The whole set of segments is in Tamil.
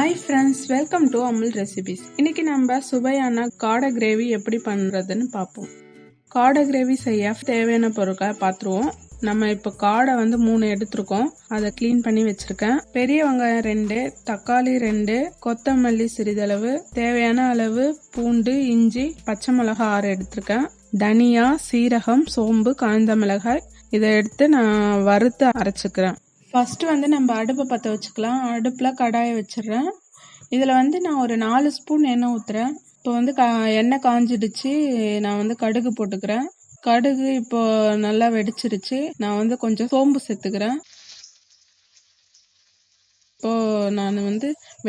Hi friends, welcome to Amul recipes. இன்னைக்கு நம்ம சுவையான காடை கிரேவி எப்படி பண்ணுறதுன்னு பார்ப்போம். காடை கிரேவி செய்ய தேவையான பொருட்களை பார்த்துருவோம். நம்ம இப்போ காடை 3 எடுத்துருக்கோம். அதை க்ளீன் பண்ணி வச்சுருக்கேன். பெரிய வெங்காயம் 2, தக்காளி 2, கொத்தமல்லி சிறிதளவு, தேவையான அளவு பூண்டு, இஞ்சி, பச்சை மிளகாய் 6 எடுத்திருக்கேன். தனியா, சீரகம், சோம்பு, காய்ந்த மிளகாய் இதை எடுத்து நான் வறுத்து அரைச்சிக்கிறேன். ஃபஸ்ட்டு நம்ம அடுப்பை பற்ற வச்சுக்கலாம். அடுப்பில் கடாயை வச்சிடுறேன். இதில் நான் ஒரு 4 ஸ்பூன் எண்ணெய் ஊற்றுறேன். இப்போ எண்ணெய் காஞ்சிடுச்சு. நான் கடுகு போட்டுக்கிறேன். கடுகு இப்போ நல்லா வெடிச்சிருச்சு. நான் கொஞ்சம் சோம்பு சேர்த்துக்கிறேன். இப்போது நான்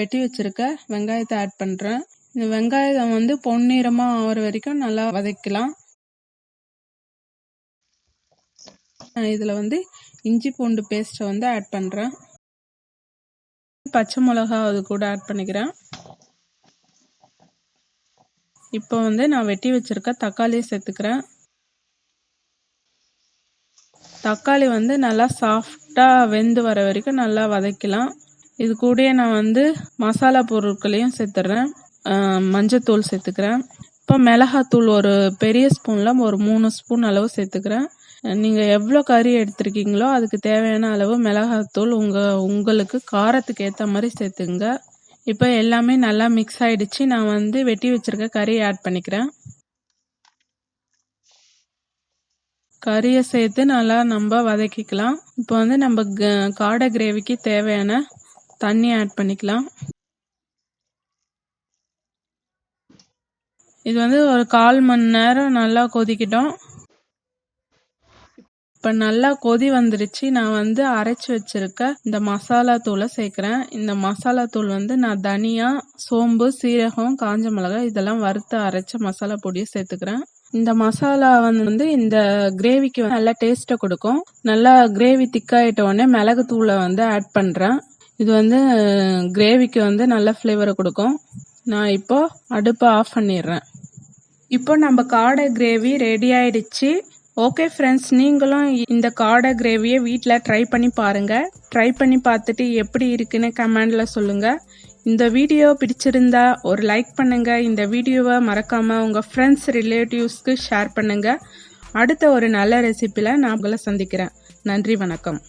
வெட்டி வச்சிருக்க வெங்காயத்தை ஆட் பண்ணுறேன். இந்த வெங்காயம் பொன்னிறமாக ஆகிற வரைக்கும் நல்லா வதக்கலாம். இதில் இஞ்சி பூண்டு பேஸ்ட்டை ஆட் பண்ணுறேன். பச்சை மிளகா அது கூட ஆட் பண்ணிக்கிறேன். இப்போ நான் வெட்டி வச்சிருக்க தக்காளியை சேர்த்துக்கிறேன். தக்காளி நல்லா சாஃப்டாக வெந்து வர வரைக்கும் நல்லா வதக்கலாம். இது கூடயே நான் மசாலா பொருட்களையும் சேர்த்துறேன். மஞ்சத்தூள் சேர்த்துக்கிறேன். இப்போ மிளகாத்தூள் ஒரு பெரிய ஸ்பூனில் ஒரு 3 ஸ்பூன் அளவு சேர்த்துக்கிறேன். நீங்கள் எவ்வளோ கறி எடுத்துருக்கீங்களோ அதுக்கு தேவையான அளவு மிளகாத்தூள் உங்களுக்கு காரத்துக்கு ஏற்ற மாதிரி சேர்த்துங்க. இப்போ எல்லாமே நல்லா மிக்ஸ் ஆகிடுச்சு. நான் வெட்டி வச்சுருக்க கறியை ஆட் பண்ணிக்கிறேன். கறியை சேர்த்து நல்லா நம்ம வதக்கிக்கலாம். இப்போ நம்ம காடை கிரேவிக்கு தேவையான தண்ணி ஆட் பண்ணிக்கலாம். இது ஒரு 1/4 மணி நேரம் நல்லா கொதிக்கிட்டோம். இப்போ நல்லா கொதி வந்துருச்சு. நான் அரைச்சி வச்சிருக்க இந்த மசாலா தூளை சேர்க்குறேன். இந்த மசாலா தூள் நான் தனியா, சோம்பு, சீரகம், காஞ்ச மிளகாய் இதெல்லாம் வறுத்து அரைச்ச மசாலா பொடியை சேர்த்துக்கிறேன். இந்த மசாலா இந்த கிரேவிக்கு நல்லா டேஸ்ட்டை கொடுக்கும். நல்லா கிரேவி திக்காயிட்ட உடனே மிளகு தூளை ஆட் பண்ணுறேன். இது கிரேவிக்கு நல்ல ஃப்ளேவரை கொடுக்கும். நான் இப்போ அடுப்பை ஆஃப் பண்ணிடுறேன். இப்போ நம்ம காடை கிரேவி ரெடி ஆயிடுச்சு. ஓகே ஃப்ரெண்ட்ஸ், நீங்களும் இந்த காடை கிரேவியை வீட்டில் ட்ரை பண்ணி பாருங்கள். ட்ரை பண்ணி பார்த்துட்டு எப்படி இருக்குன்னு கமெண்டில் சொல்லுங்கள். இந்த வீடியோ பிடிச்சிருந்தா ஒரு லைக் பண்ணுங்கள். இந்த வீடியோவை மறக்காமல் உங்கள் ஃப்ரெண்ட்ஸ் ரிலேட்டிவ்ஸ்க்கு ஷேர் பண்ணுங்கள். அடுத்த ஒரு நல்ல ரெசிப்பியில் நான் உங்களை சந்திக்கிறேன். நன்றி, வணக்கம்.